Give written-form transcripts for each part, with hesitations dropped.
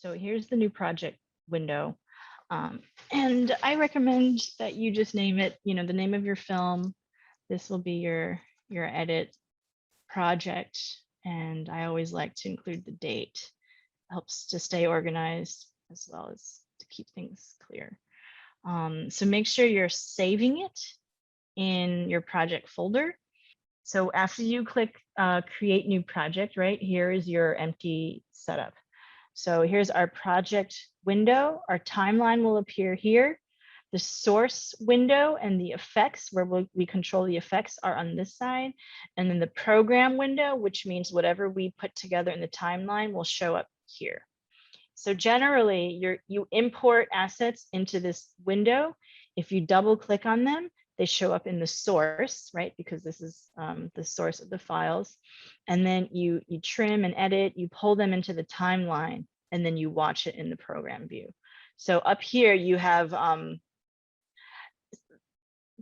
So here's the new project window. And I recommend that you just name it, the name of your film. This will be your edit project. And I always like to include the date. Helps to stay organized as well as to keep things clear. So make sure you're saving it in your project folder. So after you click create new project, right here is your empty setup. So here's our project window. Our timeline will appear here. The source window and the effects, where we control the effects, are on this side. And then the program window, which means whatever we put together in the timeline will show up here. So generally, you import assets into this window. If you double click on them, they show up in the source, right? Because this is the source of the files. And then you trim and edit, you pull them into the timeline, and then you watch it in the program view. So up here, you have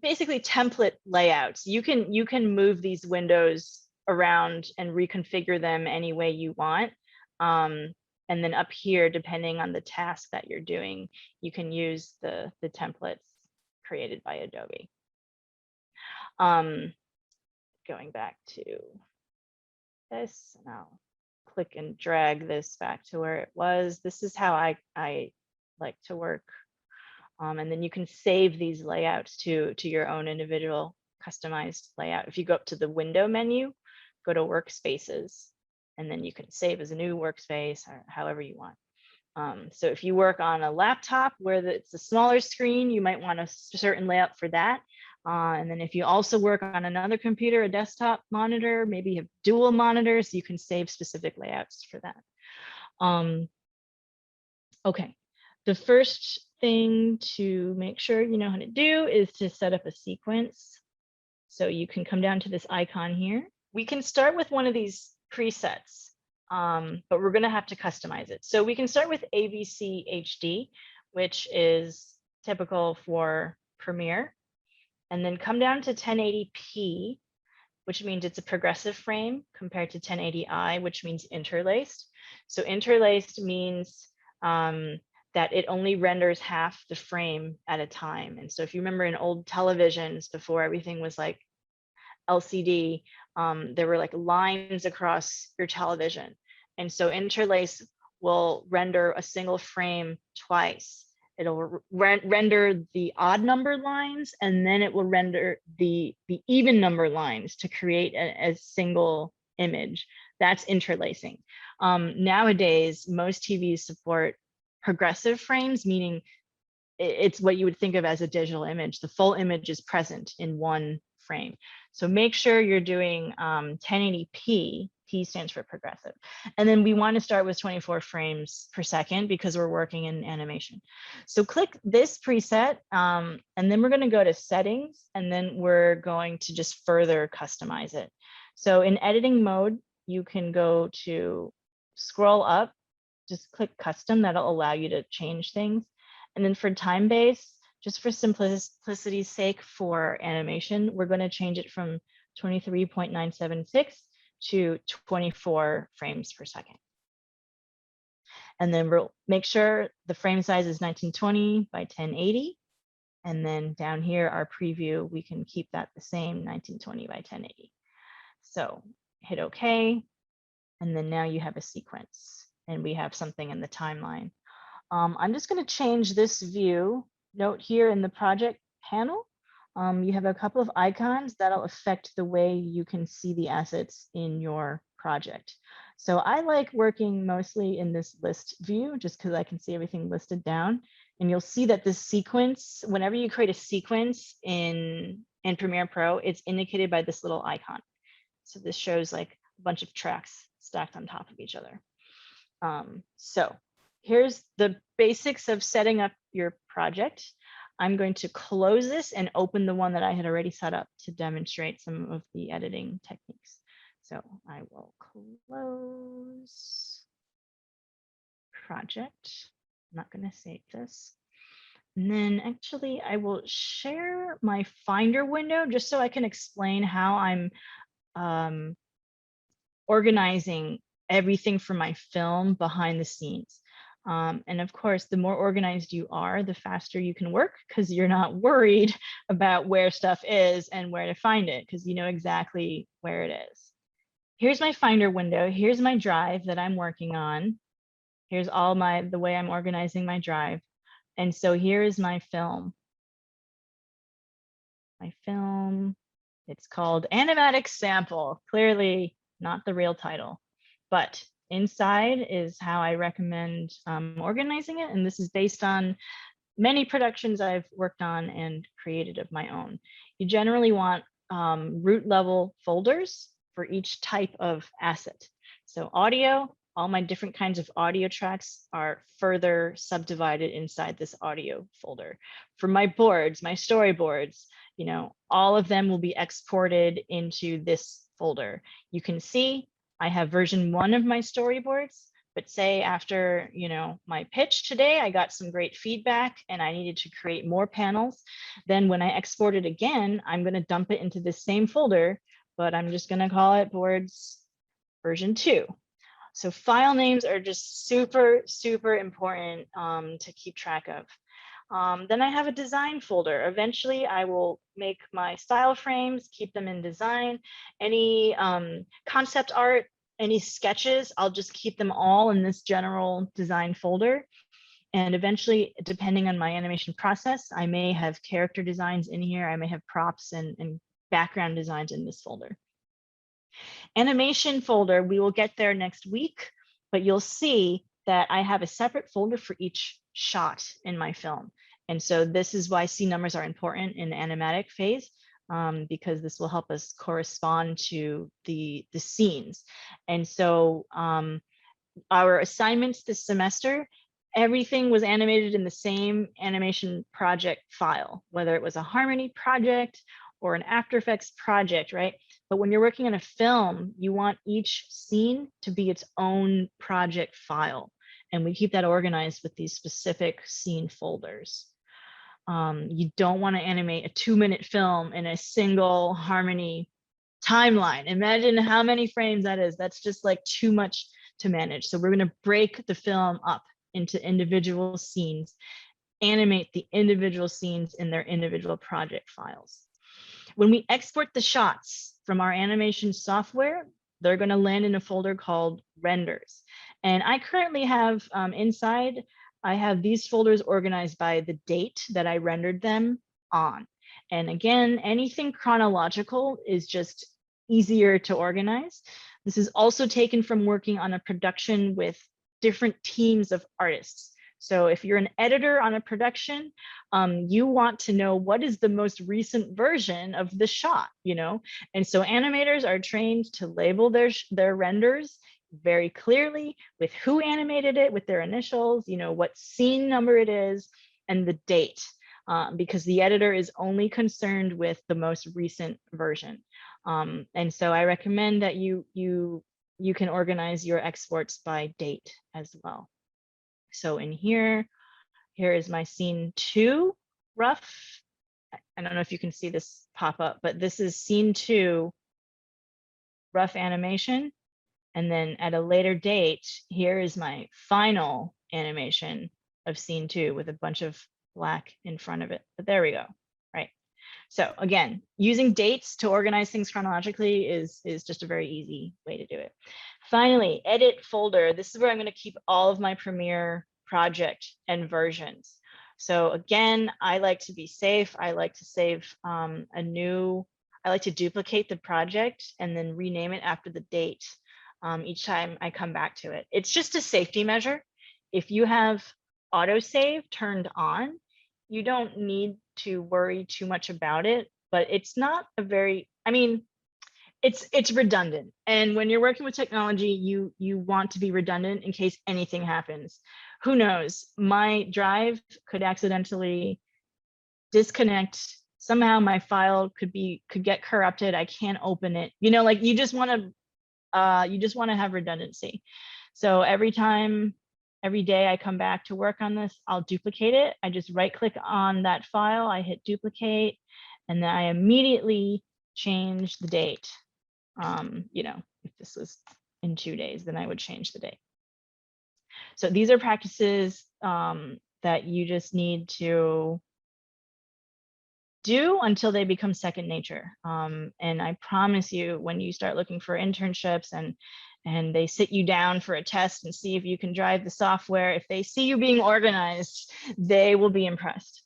basically template layouts. You can move these windows around and reconfigure them any way you want. And then up here, depending on the task that you're doing, you can use the templates created by Adobe. Going back to this, and I'll click and drag this back to where it was. This is how I like to work. And then you can save these layouts to your own individual customized layout. If you go up to the window menu, go to workspaces, and then you can save as a new workspace or however you want. So if you work on a laptop where it's a smaller screen, you might want a certain layout for that. And then if you also work on another computer, a desktop monitor, maybe you have dual monitors, you can save specific layouts for that. Okay, the first thing to make sure you know how to do is to set up a sequence. So you can come down to this icon here. We can start with one of these presets, but we're going to have to customize it. So we can start with AVC HD, which is typical for Premiere, and then come down to 1080p, which means it's a progressive frame, compared to 1080i, which means interlaced. So interlaced means that it only renders half the frame at a time. And so if you remember in old televisions, before everything was like LCD, there were like lines across your television. And so interlace will render a single frame twice. It'll render the odd number lines, and then it will render the even number lines to create a single image. That's interlacing. Nowadays, most TVs support progressive frames, meaning it's what you would think of as a digital image. The full image is present in one frame. So make sure you're doing 1080p. P stands for progressive. And then we want to start with 24 frames per second because we're working in animation. So click this preset, and then we're going to go to settings, and then we're going to just further customize it. So in editing mode, you can go to scroll up, just click custom. That'll allow you to change things. And then for time base, just for simplicity's sake for animation, we're going to change it from 23.976 to 24 frames per second. And then we'll make sure the frame size is 1920 by 1080. And then down here, our preview, we can keep that the same, 1920 by 1080. So hit OK. And then now you have a sequence, and we have something in the timeline. I'm just going to change this view. Note here in the project panel, you have a couple of icons that'll affect the way you can see the assets in your project. So I like working mostly in this list view just because I can see everything listed down. And you'll see that this sequence, whenever you create a sequence in Premiere Pro, it's indicated by this little icon. So this shows like a bunch of tracks stacked on top of each other. So here's the basics of setting up your project. I'm going to close this and open the one that I had already set up to demonstrate some of the editing techniques. So I will close project. I'm not going to save this. And then actually I will share my Finder window just so I can explain how I'm organizing everything for my film behind the scenes. And of course, the more organized you are, the faster you can work because you're not worried about where stuff is and where to find it because you know exactly where it is. Here's my Finder window. Here's my drive that I'm working on. Here's all the way I'm organizing my drive. And so here is my film. My film, it's called Animatic Sample, clearly not the real title, but inside is how I recommend organizing it. And this is based on many productions I've worked on and created of my own. You generally want root level folders for each type of asset. So audio, all my different kinds of audio tracks are further subdivided inside this audio folder. For my boards, my storyboards, you know, all of them will be exported into this folder. You can see I have version 1 of my storyboards, but say after, you know, my pitch today, I got some great feedback and I needed to create more panels. Then when I export it again, I'm going to dump it into this same folder, but I'm just going to call it boards version 2. So file names are just super, super important to keep track of. Then I have a design folder. Eventually, I will make my style frames, keep them in design. Any concept art, any sketches, I'll just keep them all in this general design folder. And eventually, depending on my animation process, I may have character designs in here. I may have props and background designs in this folder. Animation folder, we will get there next week, but you'll see that I have a separate folder for each shot in my film. And so this is why scene numbers are important in the animatic phase, because this will help us correspond to the scenes. And so our assignments this semester, everything was animated in the same animation project file, whether it was a Harmony project or an After Effects project, right? But when you're working on a film, you want each scene to be its own project file. And we keep that organized with these specific scene folders. You don't want to animate a 2-minute film in a single Harmony timeline. Imagine how many frames that is. That's just like too much to manage. So we're going to break the film up into individual scenes, animate the individual scenes in their individual project files. When we export the shots from our animation software, they're going to land in a folder called renders. And I currently have inside, I have these folders organized by the date that I rendered them on. And again, anything chronological is just easier to organize. This is also taken from working on a production with different teams of artists. So if you're an editor on a production, you want to know what is the most recent version of the shot, you know? And so animators are trained to label their renders very clearly with who animated it, with their initials, you know, what scene number it is, and the date, because the editor is only concerned with the most recent version. And so I recommend that you can organize your exports by date as well. So in here is my scene 2 rough. I don't know if you can see this pop up, but this is scene 2 rough animation. And then at a later date, here is my final animation of scene 2 with a bunch of black in front of it. But there we go, right? So again, using dates to organize things chronologically is just a very easy way to do it. Finally, edit folder. This is where I'm going to keep all of my Premiere project and versions. So again, I like to be safe. I like to save I like to duplicate the project and then rename it after the date each time I come back to it. It's just a safety measure. If you have autosave turned on, you don't need to worry too much about it, but it's not a very, I mean, it's redundant. And when you're working with technology, you want to be redundant in case anything happens. Who knows? My drive could accidentally disconnect. Somehow my file could get corrupted. I can't open it. You know, like you just want to have redundancy. So every day I come back to work on this, I'll duplicate it. I just right click on that file, I hit duplicate, and then I immediately change the date. You know, if this was in 2 days, then I would change the date. So these are practices that you just need to do until they become second nature. And I promise you, when you start looking for internships and they sit you down for a test and see if you can drive the software, if they see you being organized, they will be impressed.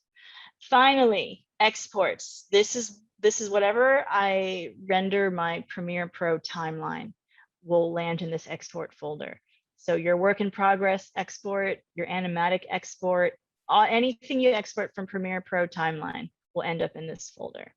Finally, exports. This is whatever I render my Premiere Pro timeline will land in this export folder. So your work in progress export, your animatic export, anything you export from Premiere Pro timeline will end up in this folder.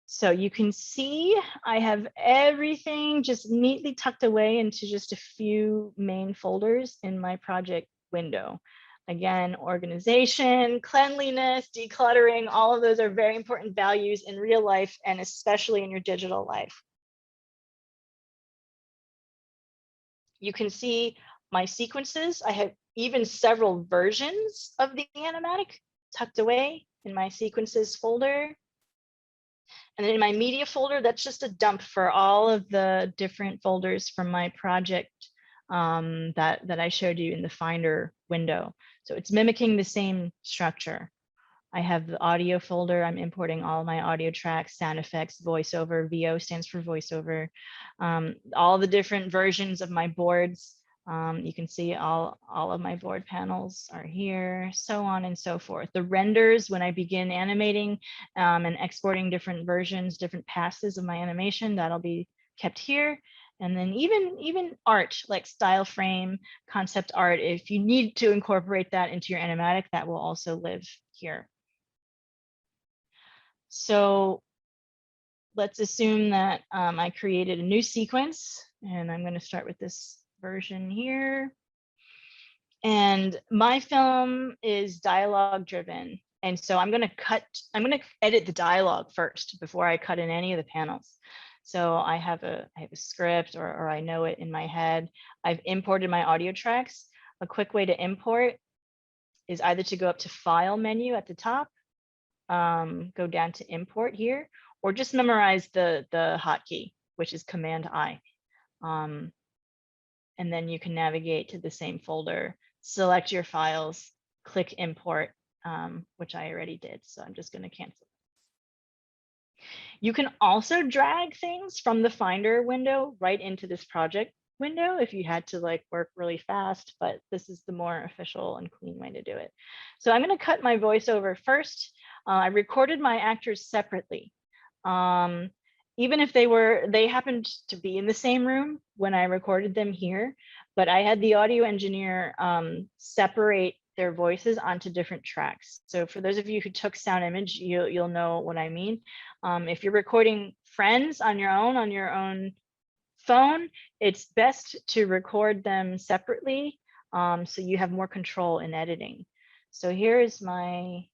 So you can see I have everything just neatly tucked away into just a few main folders in my project window. Again, organization, cleanliness, decluttering, all of those are very important values in real life and especially in your digital life. You can see my sequences. I have even several versions of the animatic tucked away in my sequences folder. And then in my media folder, that's just a dump for all of the different folders from my project that I showed you in the Finder window. So it's mimicking the same structure. I have the audio folder. I'm importing all my audio tracks, sound effects, voiceover. VO stands for voiceover. All the different versions of my boards. You can see all of my board panels are here, so on and so forth. The renders, when I begin animating and exporting different versions, different passes of my animation, that'll be kept here. And then even art like style frame, concept art, if you need to incorporate that into your animatic, that will also live here. So let's assume that I created a new sequence, and I'm going to start with this version here. And my film is dialogue driven. And so I'm going to edit the dialogue first before I cut in any of the panels. So I have a script or I know it in my head. I've imported my audio tracks. A quick way to import is either to go up to File menu at the top, go down to Import here, or just memorize the hotkey, which is Command I. And then you can navigate to the same folder, select your files, click Import, which I already did. So I'm just going to cancel. You can also drag things from the Finder window right into this project window if you had to like work really fast, but this is the more official and clean way to do it. So I'm going to cut my voiceover first. I recorded my actors separately. Even if they happened to be in the same room when I recorded them here, but I had the audio engineer separate their voices onto different tracks. So for those of you who took sound image, you'll know what I mean. If you're recording friends on your own phone, it's best to record them separately so you have more control in editing. So here is my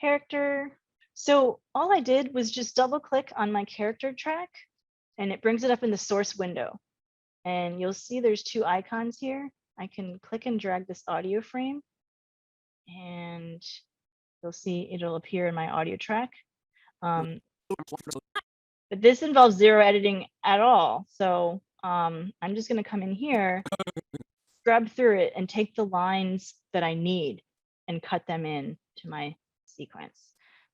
character. So all I did was just double click on my character track and it brings it up in the source window. And you'll see there's two icons here. I can click and drag this audio frame and you'll see it'll appear in my audio track. But this involves zero editing at all. So I'm just going to come in here, scrub through it and take the lines that I need and cut them in to my sequence.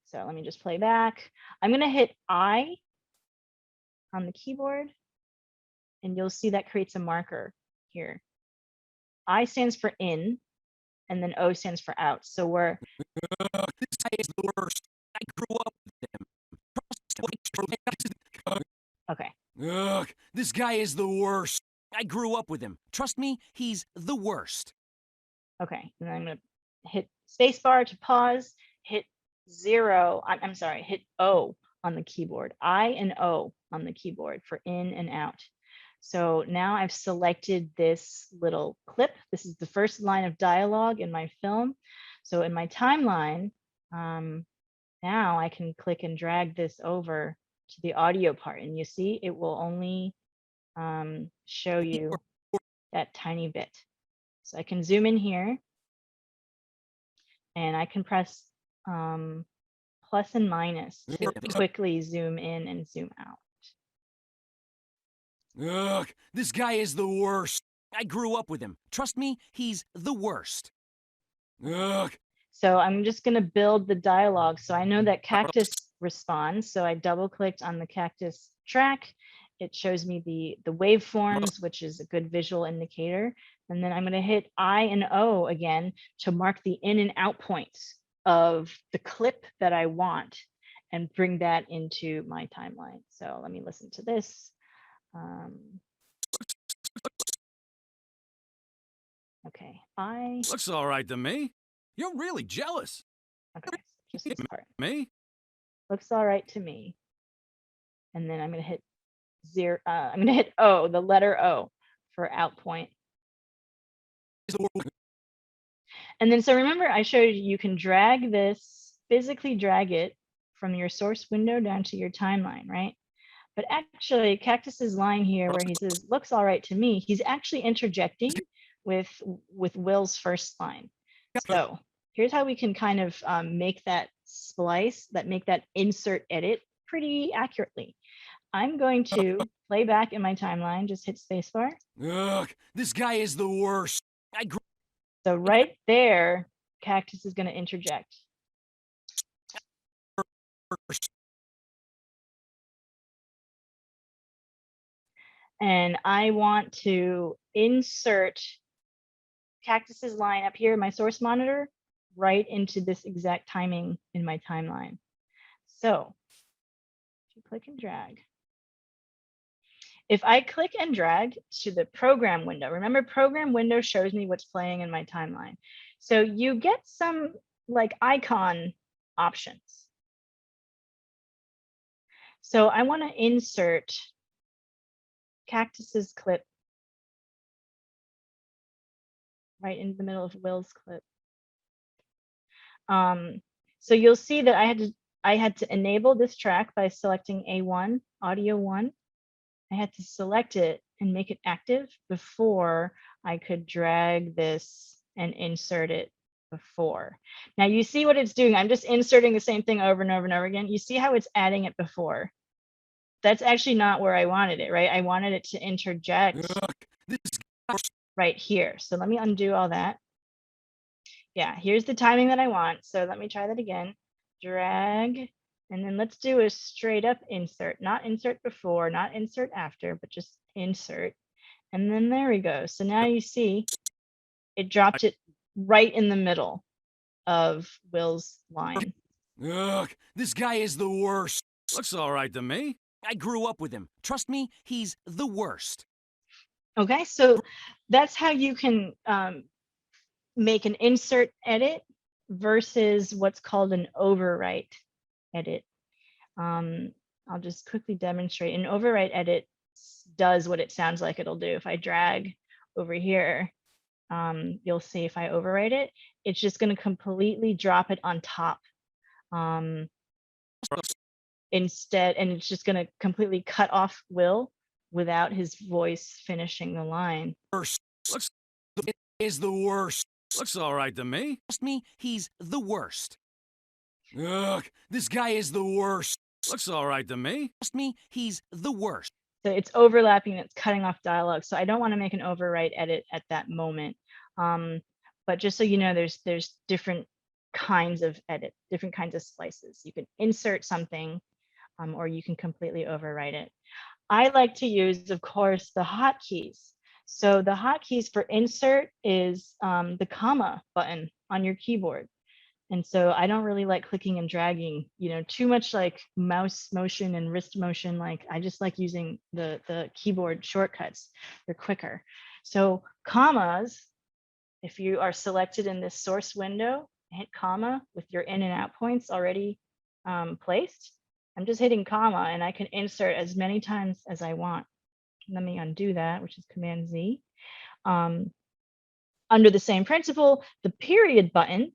So let me just play back. I'm going to hit I on the keyboard and you'll see that creates a marker here. I stands for in and then O stands for out. So we're this guy is the worst. I grew up with him. Okay. Ugh, this guy is the worst. I grew up with him. Trust me, he's the worst. Okay, and then I'm going to hit spacebar to pause, hit zero. I'm sorry, hit O on the keyboard. I and O on the keyboard for in and out. So now I've selected this little clip. This is the first line of dialogue in my film. So in my timeline, now I can click and drag this over to the audio part. And you see, it will only show you that tiny bit. So I can zoom in here and I can press plus and minus to quickly zoom in and zoom out. Ugh, this guy is the worst. I grew up with him. Trust me, he's the worst. Ugh. So I'm just going to build the dialogue. So I know that cactus responds. So I double clicked on the cactus track. It shows me the waveforms, which is a good visual indicator. And then I'm going to hit I and O again to mark the in and out points of the clip that I want and bring that into my timeline. So let me listen to this. Okay, Looks all right to me. You're really jealous. okay, just this part. Me? Looks all right to me. And then I'm going to hit zero. I'm going to hit O, the letter O for out point. And then, so remember, I showed you can drag this, physically drag it from your source window down to your timeline, right? But actually, Cactus's line here where he says, looks all right to me, he's actually interjecting with Will's first line. So here's how we can kind of make that splice, make that insert edit pretty accurately. I'm going to play back in my timeline, just hit spacebar. Ugh, this guy is the worst. So right there, Cactus is going to interject. And I want to insert Cactus's line up here in my source monitor right into this exact timing in my timeline. So if you click and drag. If I click and drag to the program window, remember program window shows me what's playing in my timeline. So you get some like icon options. So I want to insert Cactus's clip right in the middle of Will's clip. So you'll see that I had to enable this track by selecting A1, audio 1. I had to select it and make it active before I could drag this and insert it before. Now you see what it's doing. I'm just inserting the same thing over and over and over again. You see how it's adding it before. That's actually not where I wanted it, right? I wanted it to interject right here. So let me undo all that. Yeah, here's the timing that I want. So let me try that again. Drag. And then let's do a straight up insert, not insert before, not insert after, but just insert. And then there we go. So now you see it dropped it right in the middle of Will's line. Ugh, this guy is the worst. Looks all right to me. I grew up with him. Trust me, he's the worst. Okay, so that's how you can make an insert edit versus what's called an overwrite edit. I'll just quickly demonstrate. An overwrite edit does what it sounds like it'll do. If I drag over here, you'll see if I overwrite it, it's just going to completely drop it on top instead, and it's just going to completely cut off Will without his voice finishing the line. Looks is the worst. Looks all right to me. Trust me, he's the worst. Ugh, this guy is the worst. Looks all right to me. Trust me, he's the worst. So it's overlapping, it's cutting off dialogue. So I don't want to make an overwrite edit at that moment. But just so you know, there's different kinds of edit, different kinds of slices. You can insert something, or you can completely overwrite it. I like to use, of course, the hotkeys. So the hotkeys for insert is the comma button on your keyboard. And so I don't really like clicking and dragging, too much like mouse motion and wrist motion. Like I just like using the keyboard shortcuts. They're quicker. So commas, if you are selected in this source window, hit comma with your in and out points already placed. I'm just hitting comma and I can insert as many times as I want. Let me undo that, which is Command Z. Under the same principle, the period button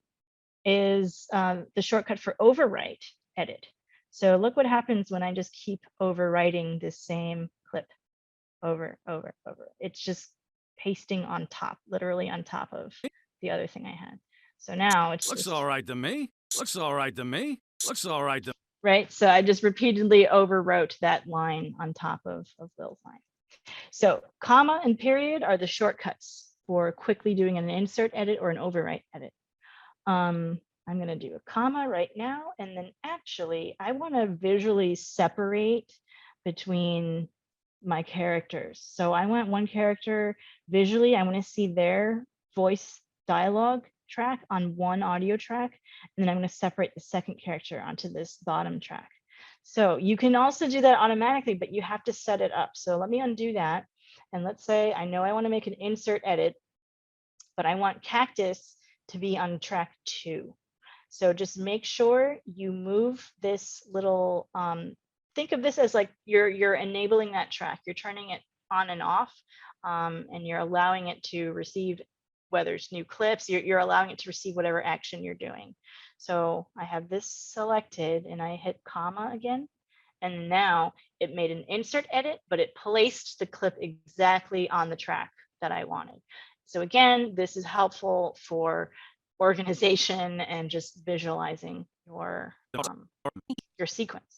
is the shortcut for overwrite edit. So look what happens when I just keep overwriting this same clip over. It's just pasting on top, literally on top of the other thing I had. So now it's looks all right to me. Looks all right to me. Looks all right to right. So I just repeatedly overwrote that line on top of Will's line. So comma and period are the shortcuts for quickly doing an insert edit or an overwrite edit. I'm going to do a comma right now. And then actually, I want to visually separate between my characters. So I want one character visually, I want to see their voice dialogue track on one audio track. And then I'm going to separate the second character onto this bottom track. So you can also do that automatically, but you have to set it up. So let me undo that. And let's say I know I want to make an insert edit, but I want Cactus to be on track 2. So just make sure you move this little, think of this as like you're enabling that track. You're turning it on and off, and you're allowing it to receive, whether it's new clips, you're allowing it to receive whatever action you're doing. So I have this selected and I hit comma again. And now it made an insert edit, but it placed the clip exactly on the track that I wanted. So again, this is helpful for organization and just visualizing your sequence.